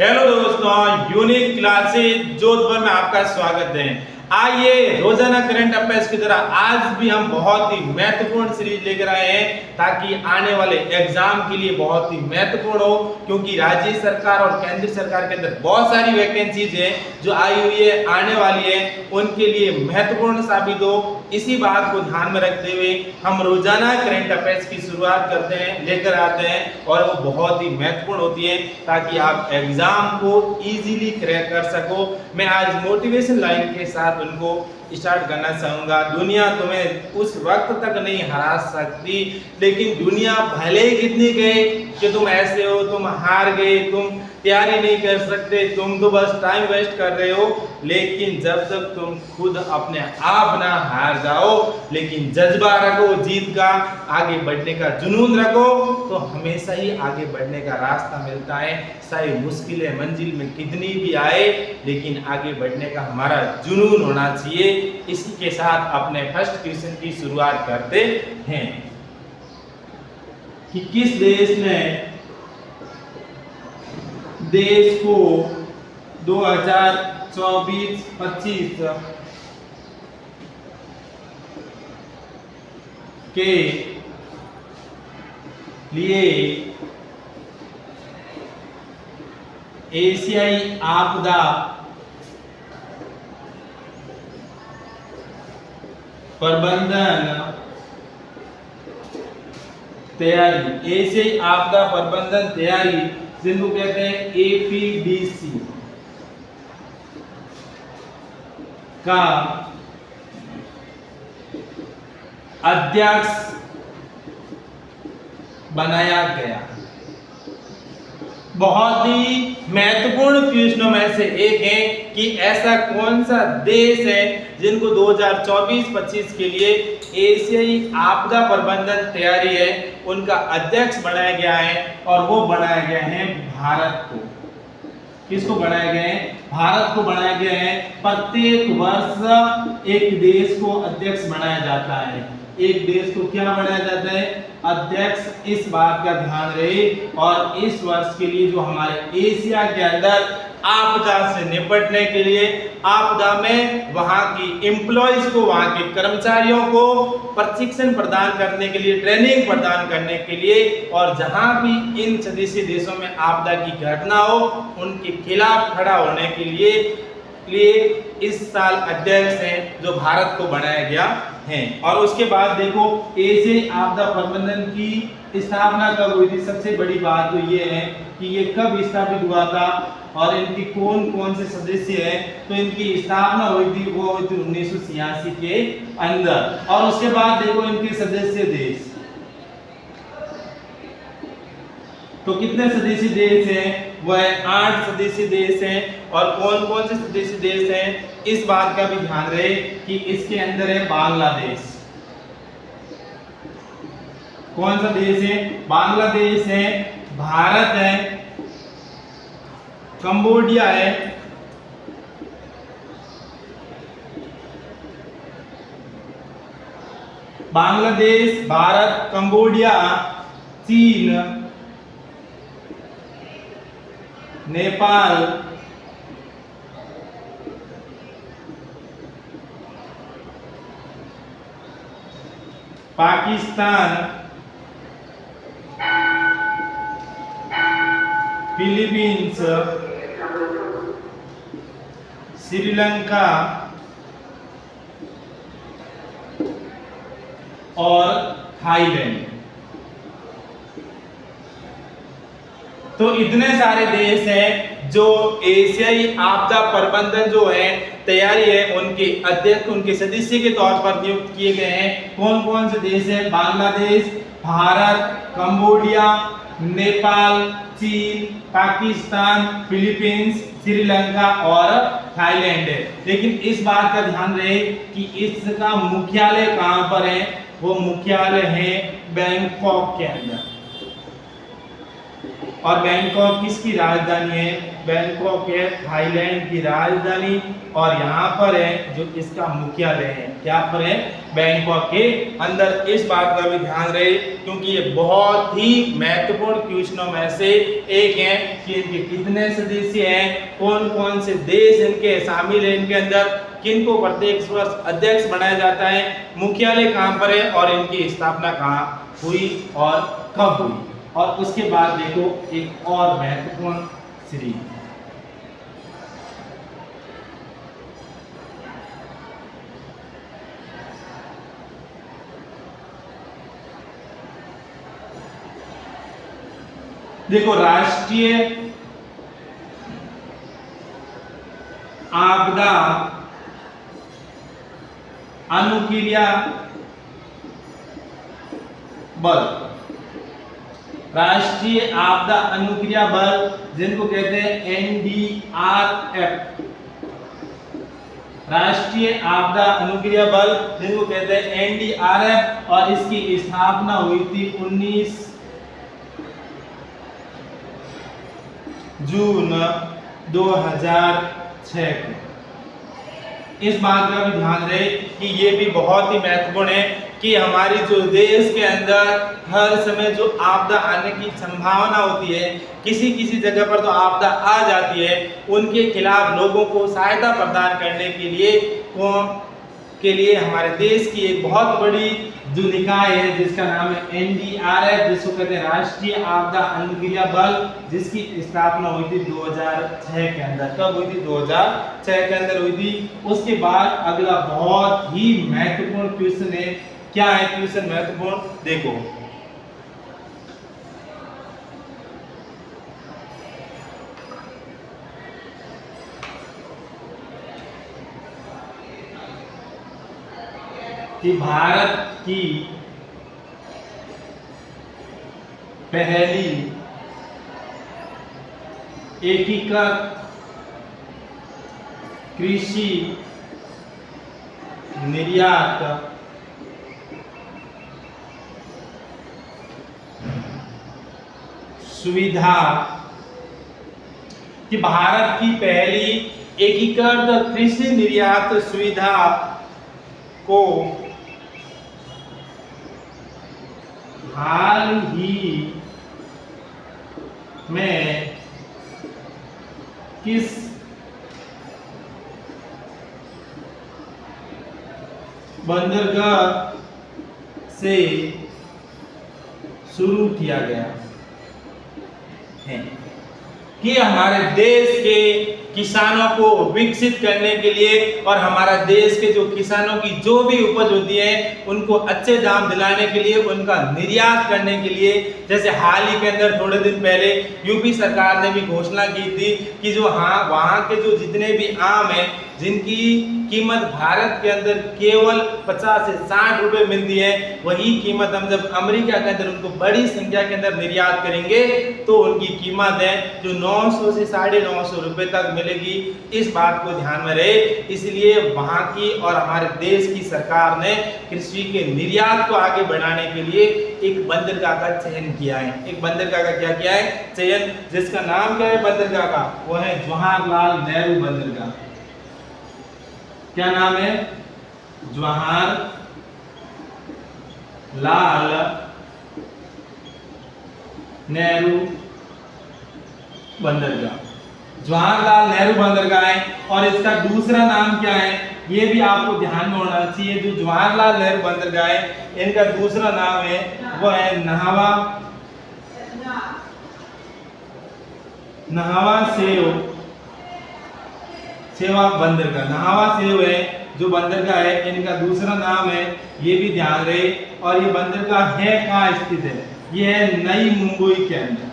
Hello दोस्तों, unique classes Jodhpur में आपका स्वागत है। आइए रोजाना करंट अफेयर्स की तरह आज भी हम बहुत ही महत्वपूर्ण सीरीज लेकर आए हैं ताकि आने वाले एग्जाम के लिए बहुत ही महत्वपूर्ण हो, क्योंकि राज्य सरकार और केंद्र सरकार के अंदर बहुत सारी वैकेंसीज हैं जो आई हुई है, आने वाली है, उनके लिए महत्वपूर्ण साबित हो। इसी बात को ध्यान में रखते हुए हम रोजाना करंट अफेयर्स की शुरुआत करते हैं, लेकर आते हैं और वो बहुत ही महत्वपूर्ण होती है ताकि आप एग्जाम को इजीली क्रैक कर सको। मैं आज मोटिवेशन लाइन के साथ उनको स्टार्ट करना चाहूंगा। दुनिया तुम्हें उस वक्त तक नहीं हरा सकती, लेकिन दुनिया भले ही कितनी कहे कि तुम ऐसे हो, तुम हार गए, तुम तैयारी नहीं कर सकते, तुम तो बस टाइम वेस्ट कर रहे हो, लेकिन जब तक तुम खुद अपने आप ना हार जाओ, लेकिन जज्बा रखो जीत का, आगे बढ़ने का जुनून रखो, तो हमेशा ही आगे बढ़ने का रास्ता मिलता है। चाहे मुश्किलें मंजिल में कितनी भी आए, लेकिन आगे बढ़ने का हमारा जुनून होना चाहिए। इसी के साथ अपने फर्स्ट क्वेश्चन की शुरुआत करते हैं कि किस देश को 2024-25 के लिए एशियाई आपदा प्रबंधन तैयारी, एशियाई आपदा प्रबंधन तैयारी जिनको कहते हैं एपीडीसी का अध्यक्ष बनाया गया। बहुत ही महत्वपूर्ण क्वेश्चनों में से एक है कि ऐसा कौन सा देश है जिनको 2024-25 के लिए एशियाई आपदा प्रबंधन तैयारी है उनका अध्यक्ष बनाया गया है, और वो बनाया गया है भारत को। किसको बनाया गया है? भारत को बनाया गया है। प्रत्येक वर्ष एक देश को अध्यक्ष बनाया जाता है। एक देश को क्या बनाया जाता है? अध्यक्ष। इस बात का ध्यान रहे। और इस वर्ष के लिए जो हमारे एशिया के अंदर आपदा से निपटने के लिए, आपदा में वहां की एम्प्लॉइज को, वहां के कर्मचारियों को प्रशिक्षण प्रदान करने के लिए, ट्रेनिंग प्रदान करने के लिए, और जहां भी इन सदस्य देशों में आपदा की घटना हो उनके खिलाफ खड़ा होने के लिए इस साल अध्यक्ष है जो भारत को बनाया गया है। और उसके बाद देखो एशियाई आपदा प्रबंधन की स्थापना कब हुई थी। सबसे बड़ी बात तो ये है कि ये कब स्थापित हुआ था और इनकी कौन कौन से सदस्य हैं। तो इनकी स्थापना हुई थी, वो हुई थी 1986 के अंदर। और उसके बाद देखो इनके सदस्य देश, तो कितने सदस्य देश हैं? वह 8 सदस्य देश हैं। और कौन कौन से सदस्य देश हैं इस बात का भी ध्यान रहे कि इसके अंदर है बांग्लादेश। कौन सा देश है? बांग्लादेश है, भारत है, कंबोडिया है, बांग्लादेश, भारत, कंबोडिया, चीन, नेपाल, पाकिस्तान, फिलीपींस, श्रीलंका और थाईलैंड। तो इतने सारे देश हैं जो एशियाई आपदा प्रबंधन जो है तैयारी है उनके अध्यक्ष, उनके सदस्य के तौर पर नियुक्त किए गए हैं। कौन कौन से देश हैं? बांग्लादेश, भारत, कंबोडिया, नेपाल, चीन, पाकिस्तान, फिलीपींस, श्रीलंका और थाईलैंड है। लेकिन इस बात का ध्यान रहे कि इसका मुख्यालय कहां पर है? वो मुख्यालय है बैंकॉक के अंदर। और बैंकॉक किसकी राजधानी है? बैंकॉक है थाईलैंड की राजधानी, और यहाँ पर है जो इसका मुख्यालय है, क्या पर है? बैंकॉक के अंदर। इस बात का भी ध्यान रहे क्योंकि ये बहुत ही महत्वपूर्ण क्वेश्चनों में से एक है कि इनके कितने सदस्य हैं, कौन कौन से देश इनके शामिल है इनके अंदर, किनको प्रत्येक वर्ष अध्यक्ष बनाया जाता है, मुख्यालय कहाँ पर है और इनकी स्थापना कहाँ हुई और कब हुई। और उसके बाद देखो एक और महत्वपूर्ण सीरीज, देखो राष्ट्रीय आपदा अनुक्रिया बल, राष्ट्रीय आपदा अनुक्रिया बल जिनको कहते हैं एनडीआरएफ, राष्ट्रीय आपदा अनुक्रिया बल जिनको कहते हैं एनडीआरएफ, और इसकी स्थापना हुई थी 19 जून 2006 को। इस बात का भी ध्यान रहे कि ये भी बहुत ही महत्वपूर्ण है कि हमारी जो देश के अंदर हर समय जो आपदा आने की संभावना होती है, किसी किसी जगह पर तो आपदा आ जाती है, उनके खिलाफ लोगों को सहायता प्रदान करने के लिए हमारे देश की एक बहुत बड़ी जो निकाय है जिसका नाम है एनडीआरएफ, जिसको कहते हैं राष्ट्रीय आपदा अनुक्रिया बल, जिसकी स्थापना हुई थी 2006 के अंदर। कब हुई थी? 2006 के अंदर हुई थी। उसके बाद अगला बहुत ही महत्वपूर्ण क्वेश्चन है। क्या है क्वेश्चन महत्वपूर्ण? देखो कि भारत की पहली एकीकृत कृषि निर्यात सुविधा, कि भारत की पहली एकीकृत कृषि निर्यात सुविधा को हाल ही में किस बंदरगाह से शुरू किया गया है? कि हमारे देश के किसानों को विकसित करने के लिए और हमारा देश के जो किसानों की जो भी उपज होती है उनको अच्छे दाम दिलाने के लिए, उनका निर्यात करने के लिए, जैसे हाल ही के अंदर थोड़े दिन पहले यूपी सरकार ने भी घोषणा की थी कि जो वहाँ के जो जितने भी आम हैं जिनकी कीमत भारत के अंदर केवल 50 से 60 रुपए मिलती है, वही कीमत हम जब अमेरिका के अंदर उनको बड़ी संख्या के अंदर निर्यात करेंगे तो उनकी कीमत है जो 900 से 950 रुपए तक मिलेगी। इस बात को ध्यान में रहे, इसलिए वहां की और हमारे देश की सरकार ने कृषि के निर्यात को आगे बढ़ाने के लिए एक बंदरगाह का चयन किया है। एक बंदरगाह का क्या किया है? चयन, जिसका नाम क्या है बंदरगाह का? वो है जवाहरलाल नेहरू बंदरगाह। क्या नाम है? जवाहरलाल नेहरू बंदरगाह, जवाहरलाल नेहरू बंदरगाह है। और इसका दूसरा नाम क्या है ये भी आपको ध्यान में होना चाहिए। जो जवाहरलाल नेहरू बंदरगाह है इनका दूसरा नाम है वो है नहावा सेवा बंदरगाह। नहावा सेव है जो बंदरगाह है, इनका दूसरा नाम है, ये भी ध्यान रहे। और ये बंदरगाह है कहाँ स्थित है? ये है नई मुंबई के अंदर।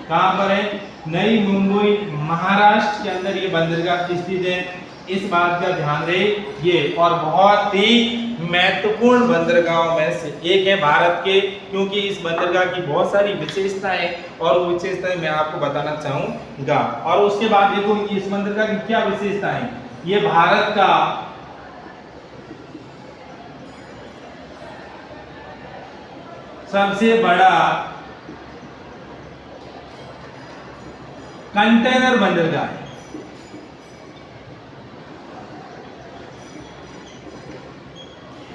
कहाँ पर है? नई मुंबई, महाराष्ट्र के अंदर ये बंदरगाह स्थित है। इस बात का ध्यान रहे ये, और बहुत ही महत्वपूर्ण बंदरगाहों में से एक है भारत के, क्योंकि इस बंदरगाह की बहुत सारी विशेषताएं और वो विशेषताएं मैं आपको बताना चाहूंगा। और उसके बाद देखो इस बंदरगाह की क्या विशेषता है। ये भारत का सबसे बड़ा कंटेनर बंदरगाह है।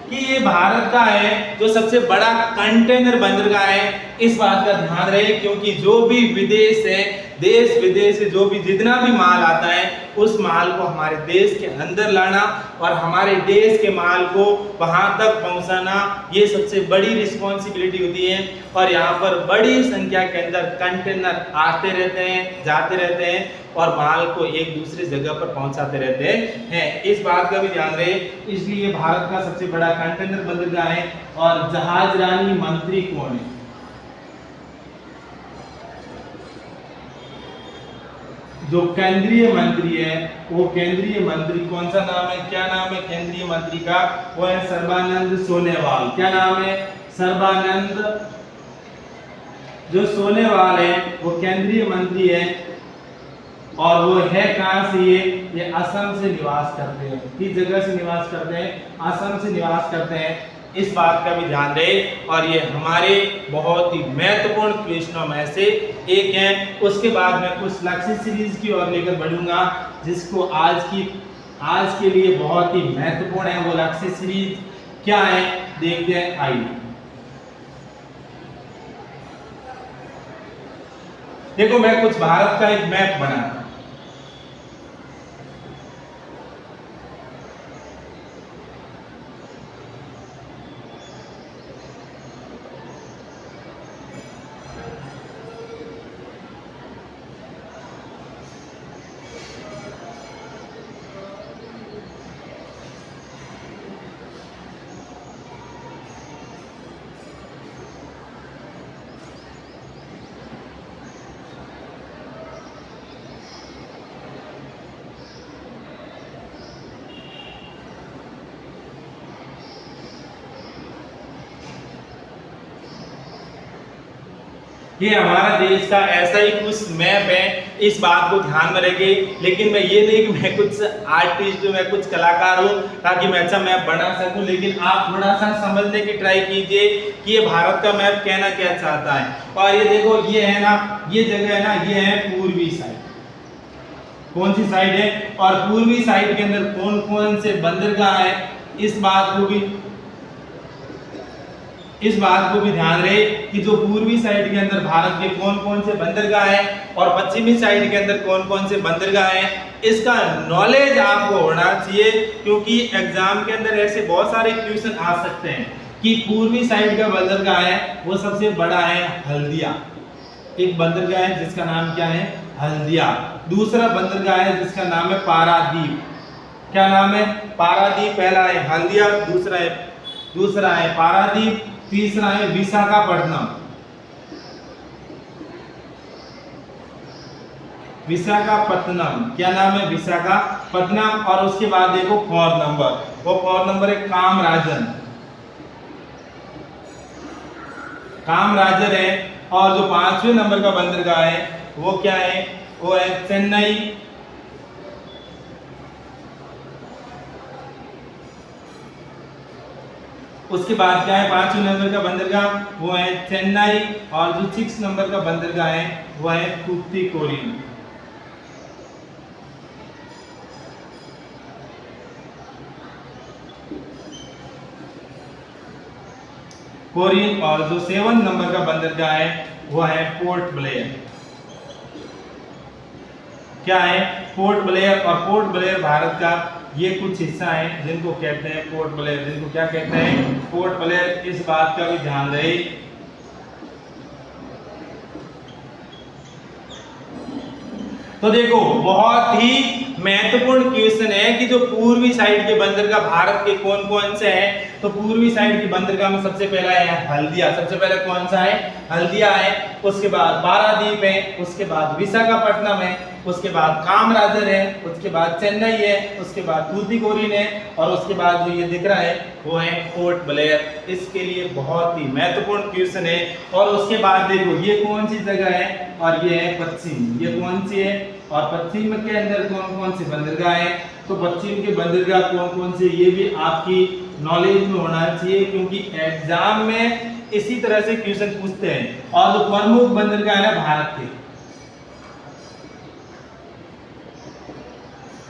कि ये भारत का है जो सबसे बड़ा कंटेनर बंदरगाह है, इस बात का ध्यान रहे, क्योंकि जो भी विदेश है, देश विदेश से जो भी जितना भी माल आता है उस माल को हमारे देश के अंदर लाना और हमारे देश के माल को वहां तक पहुंचाना, ये सबसे बड़ी रिस्पॉन्सिबिलिटी होती है। और यहाँ पर बड़ी संख्या के अंदर कंटेनर आते रहते हैं, जाते रहते हैं और माल को एक दूसरे जगह पर पहुंचाते रहते हैं, इस बात का भी ध्यान रहे। इसलिए भारत का सबसे बड़ा कंटेनर बंदरगाह है। और जहाजरानी मंत्री कौन है? जो केंद्रीय मंत्री है, वो केंद्रीय मंत्री कौन सा नाम है, क्या नाम है केंद्रीय मंत्री का? वो है सर्बानंद सोनोवाल। क्या नाम है? सर्बानंद जो सोनोवाल है वो केंद्रीय मंत्री है। और वो है कहां से? ये असम से निवास करते हैं। किस जगह से निवास करते हैं? असम से निवास करते हैं, इस बात का भी ध्यान रहे। और ये हमारे बहुत ही महत्वपूर्ण क्वेश्चनों में से एक है। उसके बाद मैं कुछ लक्ष्य सीरीज की ओर लेकर बढ़ूंगा, जिसको आज के लिए बहुत ही महत्वपूर्ण है। वो लक्ष्य सीरीज क्या है देखते हैं, आइए। देखो, मैं कुछ भारत का एक मैप बना, ये हमारा देश का ऐसा ही कुछ मैप है, इस बात को ध्यान में रखिए। लेकिन मैं ये नहीं कि मैं कुछ आर्टिस्ट हूँ, मैं कुछ कलाकार हूँ ताकि मैं अच्छा मैप बना सकूं, लेकिन आप थोड़ा सा समझने की ट्राई कीजिए कि ये भारत का मैप कहना क्या चाहता है। और ये देखो, ये है ना, ये जगह है ना, ये है पूर्वी साइड। कौन सी साइड है? और पूर्वी साइड के अंदर कौन कौन से बंदरगाह है, इस बात को भी ध्यान रहे कि जो पूर्वी साइड के अंदर भारत के कौन कौन से बंदरगाह हैं और पश्चिमी साइड के अंदर कौन कौन से बंदरगाह हैं, इसका नॉलेज आपको होना चाहिए। क्योंकि एग्जाम के अंदर ऐसे बहुत सारे क्वेश्चन आ सकते हैं कि पूर्वी साइड का बंदरगाह है वो सबसे बड़ा है हल्दिया, एक बंदरगाह है जिसका नाम क्या है? हल्दिया। दूसरा बंदरगाह है जिसका नाम है पारादीप। क्या नाम है? पारादीप। पहला है हल्दिया, दूसरा है पारादीप, तीसरा है विशाखापट्टनम। विशाखापट्टनम, क्या नाम है? विशाखापट्टनम। और उसके बाद देखो फोर्थ नंबर, वो फोर्थ नंबर है कामराजर है। और जो पांचवें नंबर का बंदरगाह है वो क्या है? वो है चेन्नई। उसके बाद क्या है? पांचवें नंबर का बंदरगाह वो है चेन्नई। और जो 6 नंबर का बंदरगाह है वो है तूतीकोरिन। कोरिन। और जो 7 नंबर का बंदरगाह है वो है पोर्ट ब्लेयर। क्या है? Port Blair. और पोर्ट ब्लेयर भारत का ये कुछ हिस्सा है जिनको कहते हैं पोर्ट ब्लेयर। जिनको क्या कहते हैं? Port Blair. इस बात का भी ध्यान रहे। तो देखो, बहुत ही महत्वपूर्ण क्वेश्चन है कि जो पूर्वी साइड के बंदरगाह भारत के कौन कौन से हैं। तो पूर्वी साइड के बंदरगाह में सबसे पहला है हल्दिया। सबसे पहले कौन सा है? हल्दिया है। उसके बाद पारादीप है, उसके बाद विशाखापट्टनम है, उसके बाद कामराजर है, उसके बाद चेन्नई है, उसके बाद तूतीकोरिन है, और उसके बाद जो ये दिख रहा है वो है पोर्ट ब्लेयर। इसके लिए बहुत ही महत्वपूर्ण क्वेश्चन है। और उसके बाद देखो, ये कौन सी जगह है? और ये है पश्चिम। ये कौन सी है? और पश्चिम के अंदर कौन कौन से बंदरगाह है? तो पश्चिम के बंदरगाह कौन कौन से, ये भी आपकी नॉलेज में होना चाहिए, क्योंकि एग्जाम में इसी तरह से क्वेश्चन पूछते हैं। और जो प्रमुख बंदरगाह है भारत के,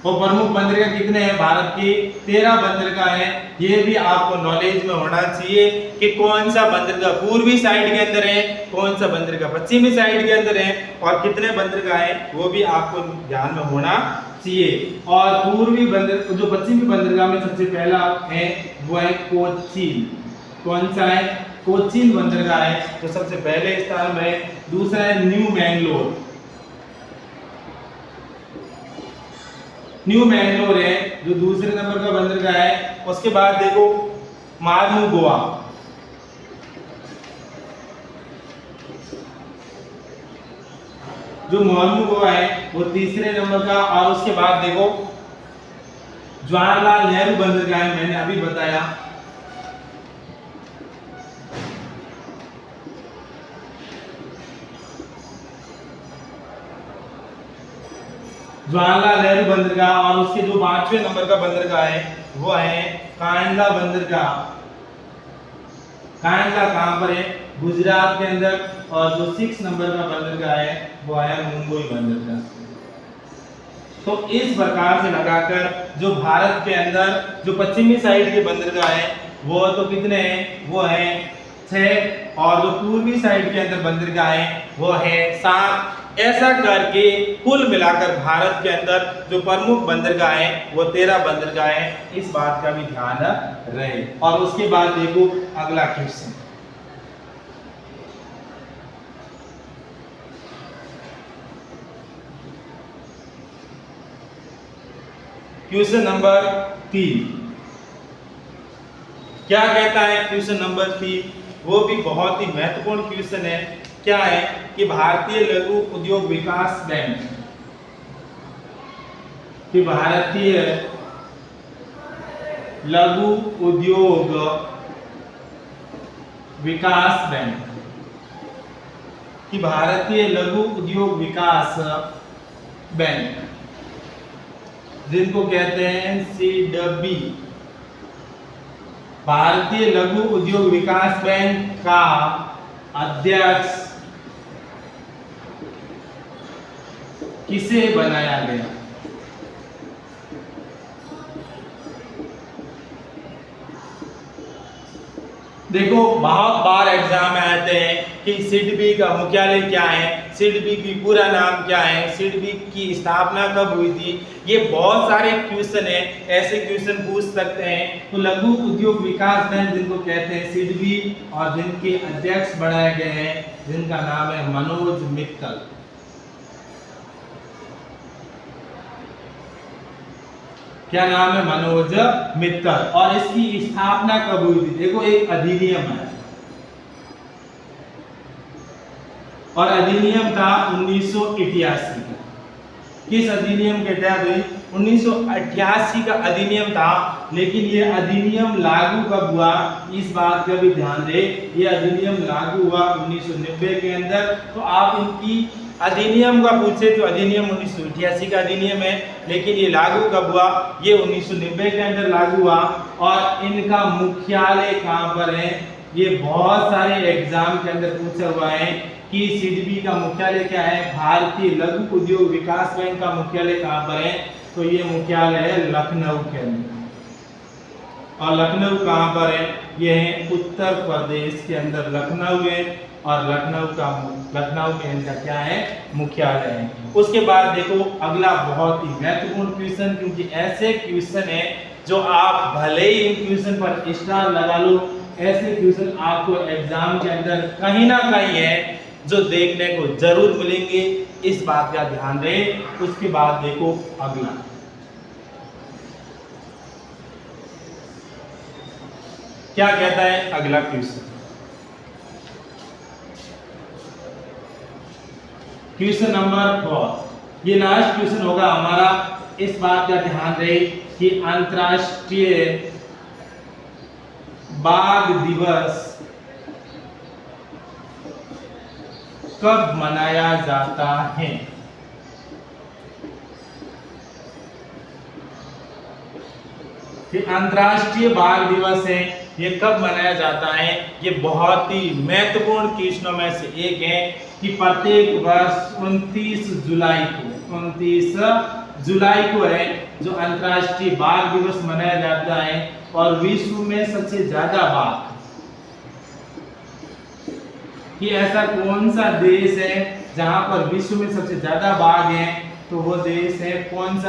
और प्रमुख बंदरगाह कितने हैं? भारत की 13 बंदरगाह हैं। ये भी आपको नॉलेज में होना चाहिए कि कौन सा बंदरगाह पूर्वी साइड के अंदर है, कौन सा बंदरगाह पश्चिमी साइड के अंदर है और कितने बंदरगाह हैं, वो भी आपको ध्यान में होना चाहिए। और पूर्वी बंदर जो पश्चिमी बंदरगाह में सबसे पहला है वो है कोचीन। कौन सा है? कोचीन बंदरगाह है जो सबसे पहले स्थान में है। दूसरा है न्यू मैंगलोर। न्यू मैंगलोर है जो दूसरे नंबर का बंदरगाह है। उसके बाद देखो मार्मू गोवा, जो मार्मू गोवा है वो तीसरे नंबर का। और उसके बाद देखो जवाहरलाल नेहरू बंदरगाह है, मैंने अभी बताया। जवाहरलाल नेहरू बंदरगाह। और उसके जो 5वें नंबर का बंदरगाह है वो है कांडला बंदरगाह। कांडला कहां पर है? गुजरात के अंदर। और जो 6 नंबर का बंदरगाह है वो है मुंबई बंदरगाह। तो इस प्रकार से लगाकर जो भारत के अंदर जो पश्चिमी साइड के बंदरगाह है वो तो कितने हैं? वो है 6। और जो पूर्वी साइड के अंदर बंदरगाह है वो है 7। ऐसा करके कुल मिलाकर भारत के अंदर जो प्रमुख बंदरगाह है वो 13 बंदरगाह है। इस बात का भी ध्यान रहे। और उसके बाद देखो अगला क्वेश्चन, क्वेश्चन नंबर 3 क्या कहता है? क्वेश्चन नंबर 3 वो भी बहुत ही महत्वपूर्ण क्वेश्चन है। क्या है कि भारतीय लघु उद्योग विकास बैंक, कि भारतीय लघु उद्योग विकास बैंक, कि भारतीय लघु उद्योग विकास बैंक जिनको कहते हैं CWB, भारतीय लघु उद्योग विकास बैंक का अध्यक्ष किसे बनाया गया? देखो बहुत बार एग्जाम में आते हैं कि सिडबी का मुख्यालय क्या है, सिडबी की पूरा नाम क्या है, सिडबी की स्थापना कब हुई थी। ये बहुत सारे क्वेश्चन है, ऐसे क्वेश्चन पूछ सकते हैं। तो लघु उद्योग विकास बैंक जिनको कहते हैं सिडबी, और जिनके अध्यक्ष बनाए गए हैं जिनका नाम है मनोज मित्तल। क्या नाम है? मनोज मित्तल। और इसकी स्थापना कब हुई थी? देखो एक अधिनियम है और अधिनियम था 1988 का। किस अधिनियम के तहत हुई? 1988 का अधिनियम था। लेकिन ये अधिनियम लागू कब हुआ इस बात का भी ध्यान दे। ये अधिनियम लागू हुआ 1990 के अंदर। तो आप इनकी अधिनियम का पूछे तो अधिनियम 1988 का अधिनियम है, लेकिन ये लागू कब हुआ? ये 1990 के अंदर लागू हुआ। और इनका मुख्यालय कहाँ पर है? ये बहुत सारे एग्जाम के अंदर पूछा हुआ है कि सिडबी का मुख्यालय क्या है? भारतीय लघु उद्योग विकास बैंक का मुख्यालय कहाँ पर है? तो ये मुख्यालय है लखनऊ के अंदर। और लखनऊ कहाँ पर है? ये है उत्तर प्रदेश के अंदर लखनऊ है। और लखनऊ में इनका क्या है? मुख्यालय है। उसके बाद देखो अगला बहुत ही महत्वपूर्ण क्वेश्चन, क्योंकि ऐसे क्वेश्चन है जो आप भले ही इन क्वेश्चन पर स्टार लगा लो, ऐसे क्वेश्चन आपको एग्जाम के अंदर कहीं ना कहीं है जो देखने को जरूर मिलेंगे। इस बात का ध्यान रहे। उसके बाद देखो अगला, क्या कहता है अगला क्वेश्चन? क्वेश्चन नंबर 4, ये लास्ट क्वेश्चन होगा हमारा। इस बात का ध्यान रहे कि अंतर्राष्ट्रीय बाघ दिवस कब मनाया जाता है? कि अंतर्राष्ट्रीय बाघ दिवस है, ये कब मनाया जाता है? ये बहुत ही महत्वपूर्ण क्वेश्चनों में से एक है कि प्रत्येक वर्ष 29 जुलाई को 29 जुलाई को है जो अंतर्राष्ट्रीय बाघ दिवस मनाया जाता है। और विश्व में सबसे ज्यादा बाघ, कि ऐसा कौन सा देश है जहां पर विश्व में सबसे ज्यादा बाघ हैं, तो वो देश है कौन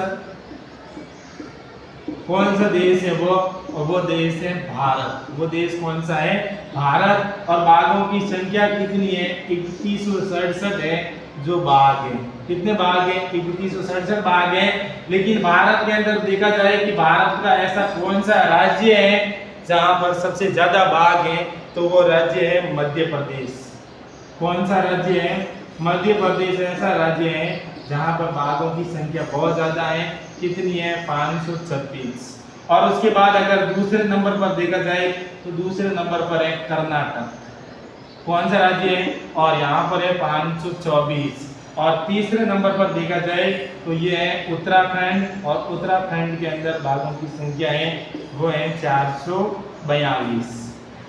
सा देश है वो, और वो देश है भारत। वो देश कौन सा है? भारत। और बाघों की संख्या कितनी है? 3167 है जो बाघ है। कितने बाघ हैं? 3167 बाघ हैं। लेकिन भारत के अंदर देखा जाए कि भारत का ऐसा कौन सा राज्य है जहां पर सबसे ज्यादा बाघ हैं, तो वो राज्य है मध्य प्रदेश। कौन सा राज्य है? मध्य प्रदेश ऐसा राज्य है जहां पर बाघों की संख्या बहुत ज्यादा है। कितनी है? 536। और उसके बाद अगर दूसरे नंबर पर देखा जाए तो दूसरे नंबर पर है कर्नाटक। कौन सा राज्य है? और यहाँ पर है 524। और तीसरे नंबर पर देखा जाए तो ये है उत्तराखंड, और उत्तराखंड के अंदर बाघों की संख्या है वो है 442।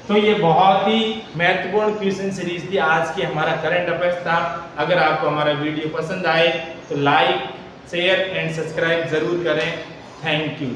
तो ये बहुत ही महत्वपूर्ण क्वेश्चन सीरीज थी, आज की हमारा करंट अफेयर्स था। अगर आपको हमारा वीडियो पसंद आए तो लाइक, शेयर एंड सब्सक्राइब जरूर करें। Thank you.